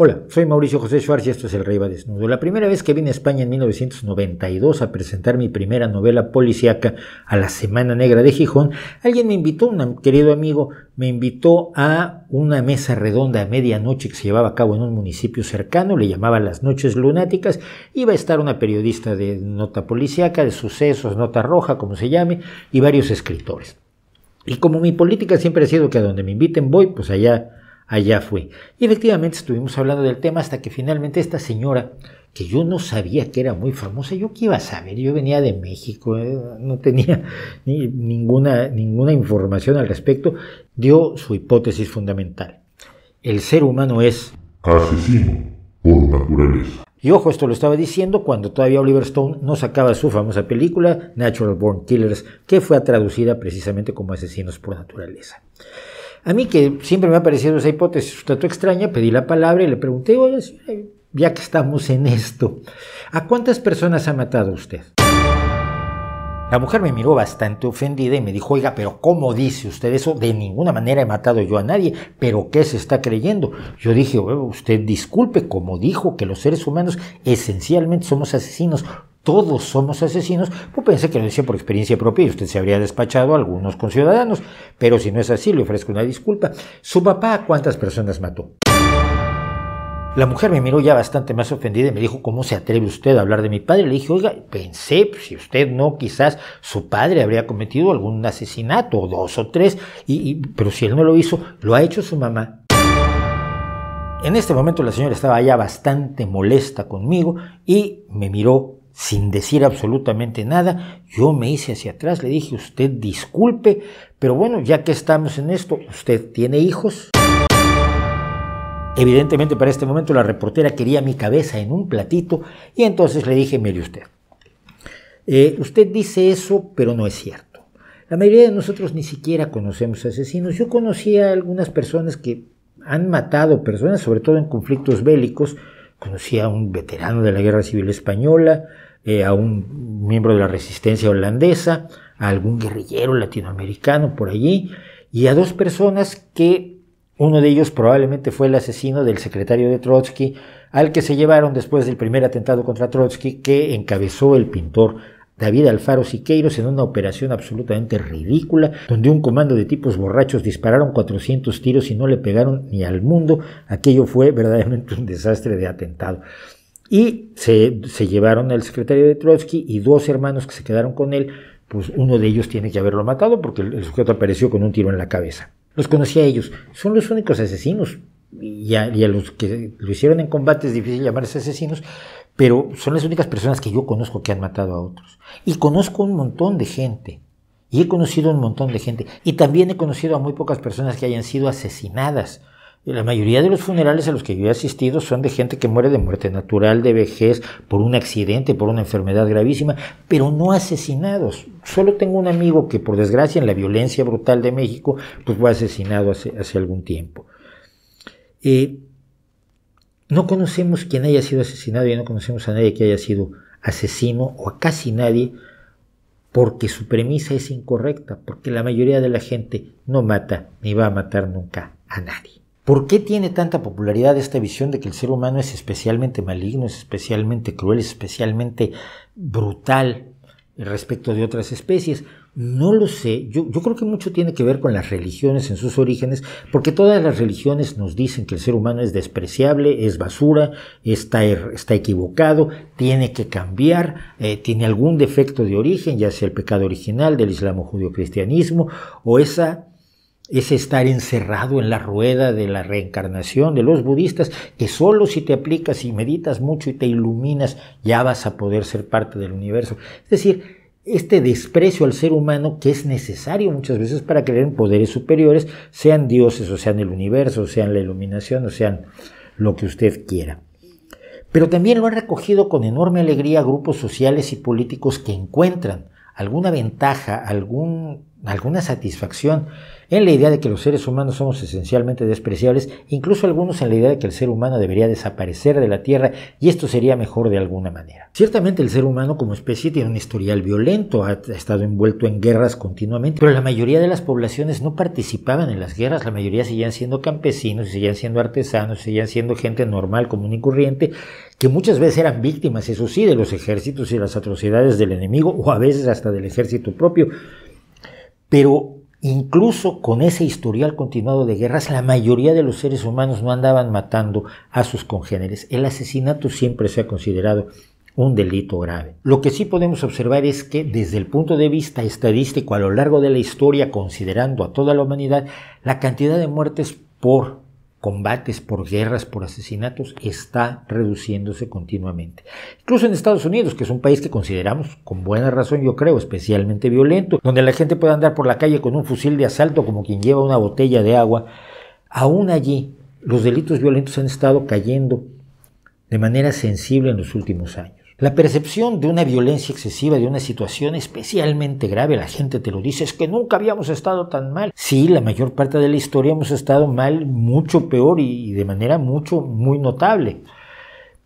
Hola, soy Mauricio José Schwartz y esto es El Rey va desnudo. La primera vez que vine a España en 1992 a presentar mi primera novela policíaca a la Semana Negra de Gijón, alguien me invitó, un querido amigo, me invitó a una mesa redonda a medianoche que se llevaba a cabo en un municipio cercano, le llamaban Las Noches Lunáticas. Iba a estar una periodista de nota policíaca, de sucesos, nota roja, como se llame, y varios escritores. Y como mi política siempre ha sido que a donde me inviten voy, pues allá fui. Y efectivamente estuvimos hablando del tema hasta que finalmente esta señora, que yo no sabía que era muy famosa, yo qué iba a saber, yo venía de México, no tenía ninguna información al respecto, dio su hipótesis fundamental. El ser humano es asesino por naturaleza. Y ojo, esto lo estaba diciendo cuando todavía Oliver Stone no sacaba su famosa película Natural Born Killers, que fue traducida precisamente como Asesinos por Naturaleza. A mí, que siempre me ha parecido esa hipótesis un tanto extraña, pedí la palabra y le pregunté, oye, ya que estamos en esto, ¿a cuántas personas ha matado usted? La mujer me miró bastante ofendida y me dijo, oiga, pero ¿cómo dice usted eso? De ninguna manera he matado yo a nadie, ¿pero qué se está creyendo? Yo dije, usted disculpe, como dijo que los seres humanos esencialmente somos asesinos, todos somos asesinos, pues pensé que lo decía por experiencia propia y usted se habría despachado a algunos conciudadanos, pero si no es así, le ofrezco una disculpa. ¿Su papá a cuántas personas mató? La mujer me miró ya bastante más ofendida y me dijo, ¿cómo se atreve usted a hablar de mi padre? Le dije, oiga, pensé, pues, si usted no, quizás su padre habría cometido algún asesinato, o 2 o 3, pero si él no lo hizo, lo ha hecho su mamá. En este momento la señora estaba ya bastante molesta conmigo y me miró sin decir absolutamente nada. Yo me hice hacia atrás, le dije, usted disculpe, pero bueno, ya que estamos en esto, ¿usted tiene hijos? Evidentemente para este momento la reportera quería mi cabeza en un platito y entonces le dije, mire usted, usted dice eso, pero no es cierto. La mayoría de nosotros ni siquiera conocemos asesinos. Yo conocí a algunas personas que han matado personas, sobre todo en conflictos bélicos. Conocí a un veterano de la Guerra Civil Española, a un miembro de la resistencia holandesa, a algún guerrillero latinoamericano por allí, y a 2 personas que uno de ellos probablemente fue el asesino del secretario de Trotsky, al que se llevaron después del primer atentado contra Trotsky que encabezó el pintor David Alfaro Siqueiros en una operación absolutamente ridícula, donde un comando de tipos borrachos dispararon 400 tiros y no le pegaron ni al mundo. Aquello fue verdaderamente un desastre de atentado. Y se llevaron al secretario de Trotsky y 2 hermanos que se quedaron con él, pues uno de ellos tiene que haberlo matado porque el sujeto apareció con un tiro en la cabeza. Los conocí a ellos, son los únicos asesinos, y a los que lo hicieron en combate es difícil llamarse asesinos, pero son las únicas personas que yo conozco que han matado a otros. Y conozco un montón de gente, y he conocido un montón de gente, y también he conocido a muy pocas personas que hayan sido asesinadas. La mayoría de los funerales a los que yo he asistido son de gente que muere de muerte natural, de vejez, por un accidente, por una enfermedad gravísima, pero no asesinados. Solo tengo un amigo que, por desgracia, en la violencia brutal de México, pues fue asesinado hace algún tiempo. No conocemos quién haya sido asesinado y no conocemos a nadie que haya sido asesino, o a casi nadie, porque su premisa es incorrecta, porque la mayoría de la gente no mata ni va a matar nunca a nadie. ¿Por qué tiene tanta popularidad esta visión de que el ser humano es especialmente maligno, es especialmente cruel, es especialmente brutal respecto de otras especies? No lo sé. Yo creo que mucho tiene que ver con las religiones en sus orígenes, porque todas las religiones nos dicen que el ser humano es despreciable, es basura, está equivocado, tiene que cambiar, tiene algún defecto de origen, ya sea el pecado original del islam o judio-cristianismo, o ese estar encerrado en la rueda de la reencarnación de los budistas, que solo si te aplicas y meditas mucho y te iluminas ya vas a poder ser parte del universo. Es decir, este desprecio al ser humano que es necesario muchas veces para creer en poderes superiores, sean dioses o sean el universo, o sean la iluminación, o sean lo que usted quiera. Pero también lo han recogido con enorme alegría grupos sociales y políticos que encuentran alguna ventaja, algún alguna satisfacción en la idea de que los seres humanos somos esencialmente despreciables, incluso algunos en la idea de que el ser humano debería desaparecer de la Tierra y esto sería mejor de alguna manera. Ciertamente el ser humano como especie tiene un historial violento, ha estado envuelto en guerras continuamente, pero la mayoría de las poblaciones no participaban en las guerras, la mayoría seguían siendo campesinos, seguían siendo artesanos, seguían siendo gente normal, común y corriente, que muchas veces eran víctimas, eso sí, de los ejércitos y las atrocidades del enemigo o a veces hasta del ejército propio. Pero incluso con ese historial continuado de guerras, la mayoría de los seres humanos no andaban matando a sus congéneres. El asesinato siempre se ha considerado un delito grave. Lo que sí podemos observar es que desde el punto de vista estadístico a lo largo de la historia, considerando a toda la humanidad, la cantidad de muertes por combates, por guerras, por asesinatos, está reduciéndose continuamente. Incluso en Estados Unidos, que es un país que consideramos, con buena razón yo creo, especialmente violento, donde la gente puede andar por la calle con un fusil de asalto como quien lleva una botella de agua, aún allí los delitos violentos han estado cayendo de manera sensible en los últimos años. La percepción de una violencia excesiva, de una situación especialmente grave, la gente te lo dice, es que nunca habíamos estado tan mal. Sí, la mayor parte de la historia hemos estado mal, mucho peor y de manera muy notable.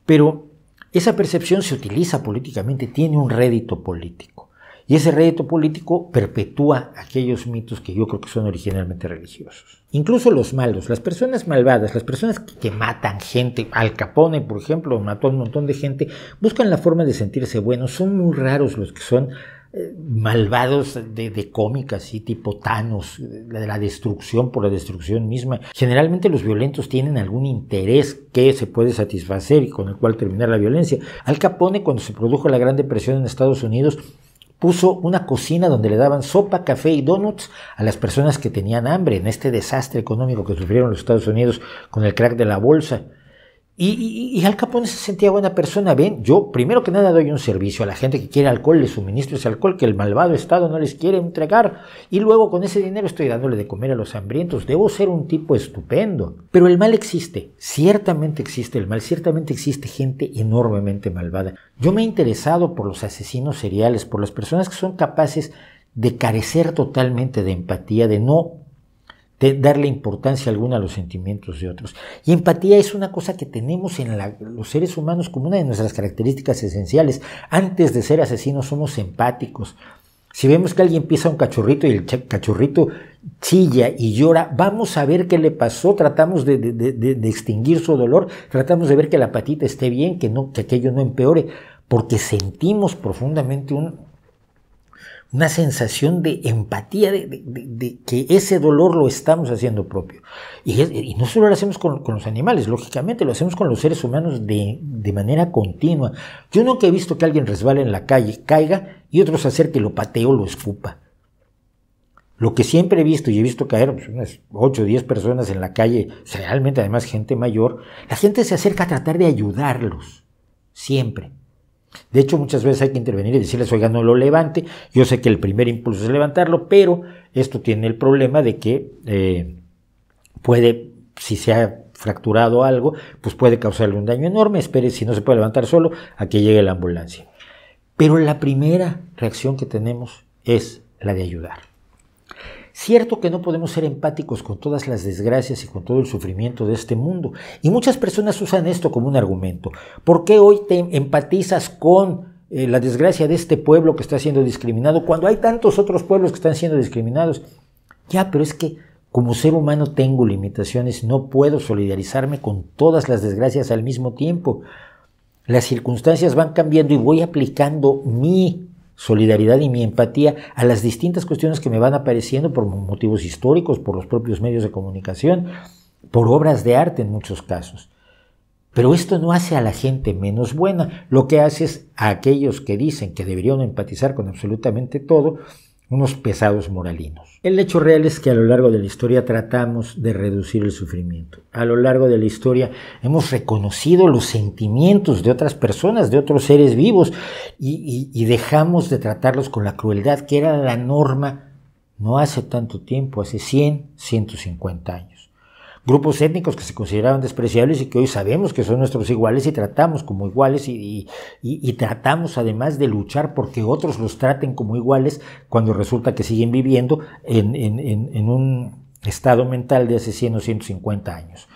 Pero esa percepción se utiliza políticamente, tiene un rédito político. Y ese rédito político perpetúa aquellos mitos que yo creo que son originalmente religiosos. Incluso los malos, las personas malvadas, las personas que matan gente, Al Capone, por ejemplo, mató a un montón de gente, buscan la forma de sentirse buenos. Son muy raros los que son malvados de cómic, así tipo Thanos, de la destrucción por la destrucción misma. Generalmente los violentos tienen algún interés que se puede satisfacer y con el cual terminar la violencia. Al Capone, cuando se produjo la Gran Depresión en Estados Unidos, puso una cocina donde le daban sopa, café y donuts a las personas que tenían hambre en este desastre económico que sufrieron los Estados Unidos con el crack de la bolsa. Y Al Capone se sentía buena persona. Ven, yo primero que nada doy un servicio a la gente que quiere alcohol, le suministro ese alcohol que el malvado Estado no les quiere entregar y luego con ese dinero estoy dándole de comer a los hambrientos. Debo ser un tipo estupendo. Pero el mal existe, ciertamente existe el mal, ciertamente existe gente enormemente malvada. Yo me he interesado por los asesinos seriales, por las personas que son capaces de carecer totalmente de empatía, de no darle importancia alguna a los sentimientos de otros. Y empatía es una cosa que tenemos en los seres humanos como una de nuestras características esenciales. Antes de ser asesinos somos empáticos. Si vemos que alguien pisa a un cachorrito y el cachorrito chilla y llora, vamos a ver qué le pasó, tratamos de extinguir su dolor, tratamos de ver que la patita esté bien, que aquello no empeore, porque sentimos profundamente una sensación de empatía, de que ese dolor lo estamos haciendo propio. Y no solo lo hacemos con los animales, lógicamente lo hacemos con los seres humanos de manera continua. Yo nunca he visto que alguien resbale en la calle, caiga y otro se acerque, lo patee o lo escupa. Lo que siempre he visto, y he visto caer unas 8 o 10 personas en la calle, realmente además gente mayor, la gente se acerca a tratar de ayudarlos, siempre. De hecho, muchas veces hay que intervenir y decirles, oiga, no lo levante. Yo sé que el primer impulso es levantarlo, pero esto tiene el problema de que puede, si se ha fracturado algo, pues puede causarle un daño enorme. Espere, si no se puede levantar solo, a que llegue la ambulancia. Pero la primera reacción que tenemos es la de ayudar. Cierto que no podemos ser empáticos con todas las desgracias y con todo el sufrimiento de este mundo. Y muchas personas usan esto como un argumento. ¿Por qué hoy te empatizas con la desgracia de este pueblo que está siendo discriminado cuando hay tantos otros pueblos que están siendo discriminados? Ya, pero es que como ser humano tengo limitaciones, no puedo solidarizarme con todas las desgracias al mismo tiempo. Las circunstancias van cambiando y voy aplicando mi solidaridad y mi empatía a las distintas cuestiones que me van apareciendo por motivos históricos, por los propios medios de comunicación, por obras de arte en muchos casos. Pero esto no hace a la gente menos buena, lo que hace es a aquellos que dicen que deberían empatizar con absolutamente todo, unos pesados moralinos. El hecho real es que a lo largo de la historia tratamos de reducir el sufrimiento. A lo largo de la historia hemos reconocido los sentimientos de otras personas, de otros seres vivos, y dejamos de tratarlos con la crueldad que era la norma no hace tanto tiempo, hace 100, 150 años. grupos étnicos que se consideraban despreciables y que hoy sabemos que son nuestros iguales y tratamos como iguales y tratamos además de luchar porque otros los traten como iguales cuando resulta que siguen viviendo en un estado mental de hace 100 o 150 años.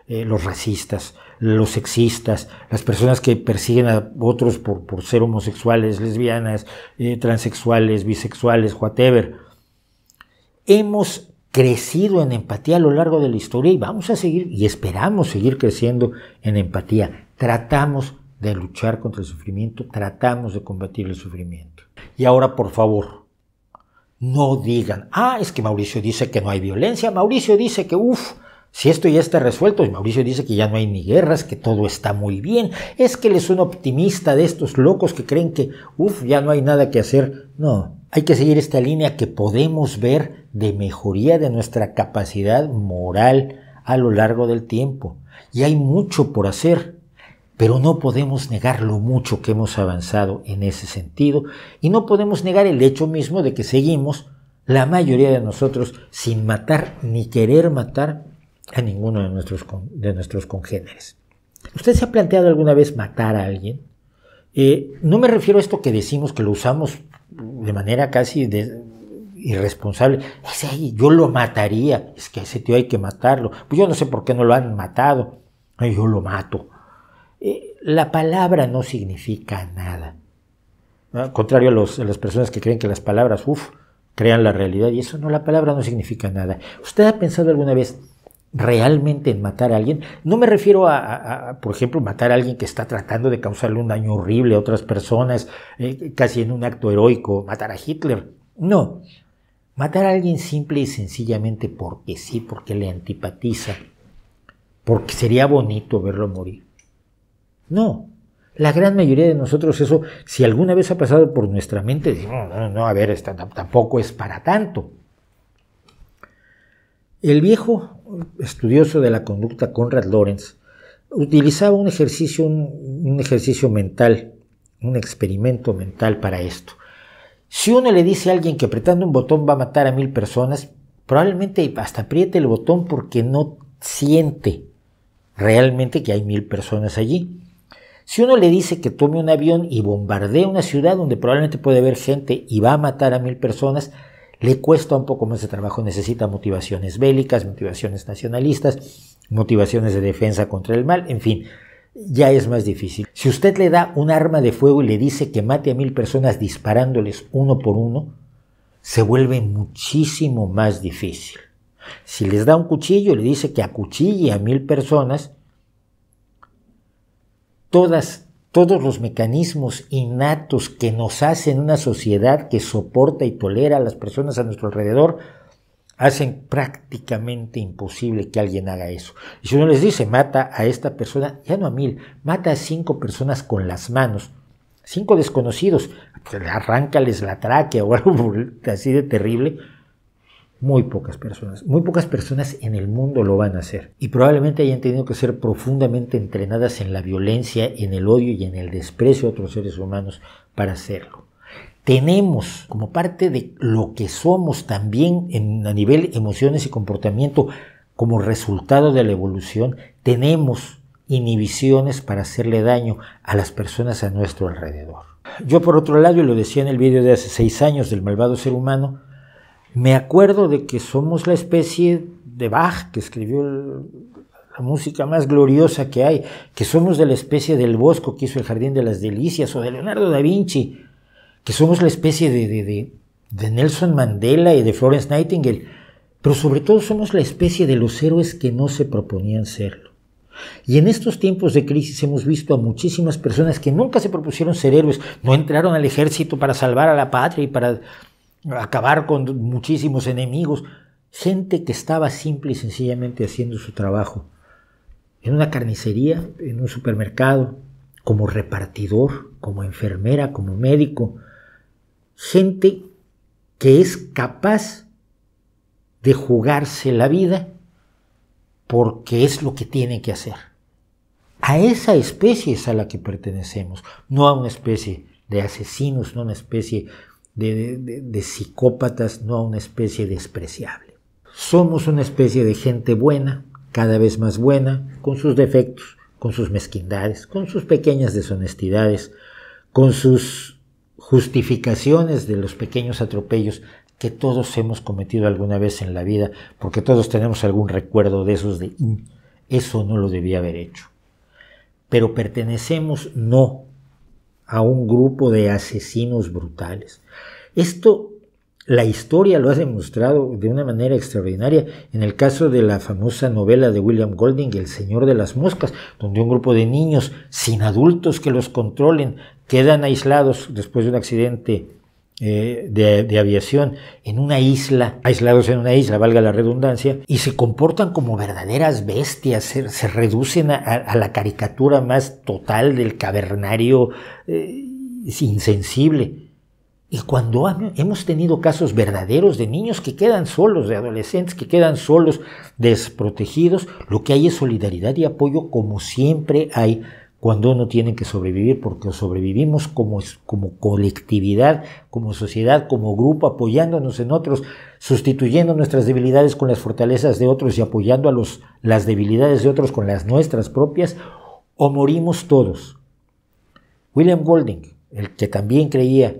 Los racistas, los sexistas, las personas que persiguen a otros por ser homosexuales, lesbianas, transexuales, bisexuales, whatever. Hemos crecido en empatía a lo largo de la historia y vamos a seguir y esperamos seguir creciendo en empatía. Tratamos de luchar contra el sufrimiento, tratamos de combatir el sufrimiento. Y ahora, por favor, no digan, es que Mauricio dice que no hay violencia, Mauricio dice que si esto ya está resuelto, y Mauricio dice que ya no hay ni guerras, que todo está muy bien, es que él es un optimista de estos locos que creen que ya no hay nada que hacer. No, hay que seguir esta línea que podemos ver de mejoría de nuestra capacidad moral a lo largo del tiempo. Y hay mucho por hacer, pero no podemos negar lo mucho que hemos avanzado en ese sentido, y no podemos negar el hecho mismo de que seguimos, la mayoría de nosotros, sin matar ni querer matar a ninguno de nuestros congéneres. ¿Usted se ha planteado alguna vez matar a alguien? No me refiero a esto que decimos que lo usamos de manera casi irresponsable. Yo lo mataría, es que a ese tío hay que matarlo. Pues yo no sé por qué no lo han matado. Yo lo mato. La palabra no significa nada. Al contrario a las personas que creen que las palabras, crean la realidad, y eso no, la palabra no significa nada. ¿Usted ha pensado alguna vez realmente en matar a alguien? No me refiero a, por ejemplo, matar a alguien que está tratando de causarle un daño horrible a otras personas, casi en un acto heroico, matar a Hitler. No, matar a alguien simple y sencillamente porque sí, porque le antipatiza, porque sería bonito verlo morir. No, la gran mayoría de nosotros eso, si alguna vez ha pasado por nuestra mente, decimos, no, a ver, tampoco es para tanto. El viejo estudioso de la conducta Konrad Lorenz utilizaba un ejercicio mental, un experimento mental para esto. Si uno le dice a alguien que apretando un botón va a matar a 1000 personas, probablemente hasta apriete el botón porque no siente realmente que hay 1000 personas allí. Si uno le dice que tome un avión y bombardee una ciudad donde probablemente puede haber gente y va a matar a 1000 personas, le cuesta un poco más de trabajo, necesita motivaciones bélicas, motivaciones nacionalistas, motivaciones de defensa contra el mal, en fin, ya es más difícil. Si usted le da un arma de fuego y le dice que mate a 1000 personas disparándoles uno por uno, se vuelve muchísimo más difícil. Si les da un cuchillo y le dice que acuchille a 1000 personas, todos los mecanismos innatos que nos hacen una sociedad que soporta y tolera a las personas a nuestro alrededor hacen prácticamente imposible que alguien haga eso. Y si uno les dice, mata a esta persona, ya no a 1000, mata a 5 personas con las manos, 5 desconocidos, arráncales la tráquea o algo así de terrible, muy pocas personas en el mundo lo van a hacer. Y probablemente hayan tenido que ser profundamente entrenadas en la violencia, en el odio y en el desprecio a otros seres humanos para hacerlo. Tenemos, como parte de lo que somos también a nivel emociones y comportamiento, como resultado de la evolución, tenemos inhibiciones para hacerle daño a las personas a nuestro alrededor. Yo, por otro lado, y lo decía en el vídeo de hace 6 años del malvado ser humano, me acuerdo de que somos la especie de Bach, que escribió la música más gloriosa que hay, que somos de la especie del Bosco, que hizo el Jardín de las Delicias, o de Leonardo da Vinci, que somos la especie de Nelson Mandela y de Florence Nightingale, pero sobre todo somos la especie de los héroes que no se proponían serlo. Y en estos tiempos de crisis hemos visto a muchísimas personas que nunca se propusieron ser héroes, no entraron al ejército para salvar a la patria y para acabar con muchísimos enemigos, gente que estaba simple y sencillamente haciendo su trabajo en una carnicería, en un supermercado, como repartidor, como enfermera, como médico, gente que es capaz de jugarse la vida porque es lo que tiene que hacer. A esa especie es a la que pertenecemos, no a una especie de asesinos, no a una especie de psicópatas, no a una especie despreciable. Somos una especie de gente buena cada vez más buena, con sus defectos, con sus mezquindades, con sus pequeñas deshonestidades, con sus justificaciones de los pequeños atropellos que todos hemos cometido alguna vez en la vida, porque todos tenemos algún recuerdo de esos de eso no lo debía haber hecho. Pero pertenecemos no a un grupo de asesinos brutales. Esto, la historia lo ha demostrado de una manera extraordinaria en el caso de la famosa novela de William Golding, El Señor de las Moscas, donde un grupo de niños sin adultos que los controlen quedan aislados después de un accidente de aviación en una isla, aislados en una isla, valga la redundancia, y se comportan como verdaderas bestias, se reducen a la caricatura más total del cavernario insensible. Y cuando hemos tenido casos verdaderos de niños que quedan solos, de adolescentes que quedan solos, desprotegidos, lo que hay es solidaridad y apoyo, como siempre hay cuando uno tiene que sobrevivir, porque sobrevivimos como colectividad, como sociedad, como grupo, apoyándonos en otros, sustituyendo nuestras debilidades con las fortalezas de otros y apoyando a las debilidades de otros con las nuestras propias, o morimos todos. William Golding, el que también creía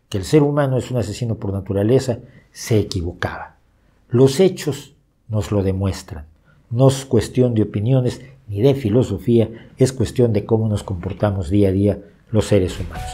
que el ser humano es un asesino por naturaleza, se equivocaba. Los hechos nos lo demuestran. No es cuestión de opiniones ni de filosofía, es cuestión de cómo nos comportamos día a día los seres humanos.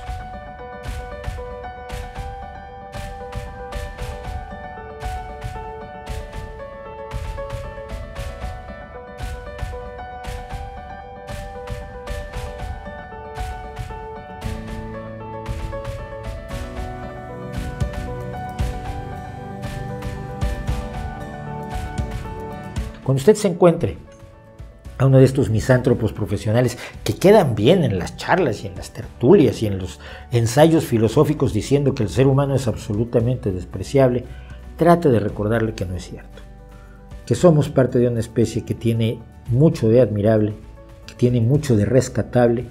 Cuando usted se encuentre a uno de estos misántropos profesionales que quedan bien en las charlas y en las tertulias y en los ensayos filosóficos diciendo que el ser humano es absolutamente despreciable, trate de recordarle que no es cierto. Que somos parte de una especie que tiene mucho de admirable, que tiene mucho de rescatable,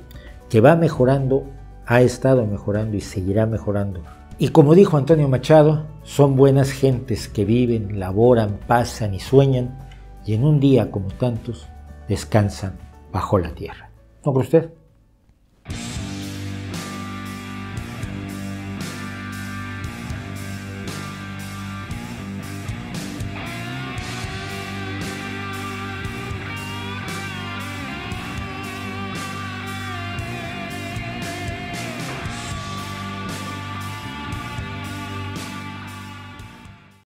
que va mejorando, ha estado mejorando y seguirá mejorando. Y como dijo Antonio Machado, son buenas gentes que viven, laboran, pasan y sueñan, y en un día como tantos, descansan bajo la tierra. ¿No cree usted?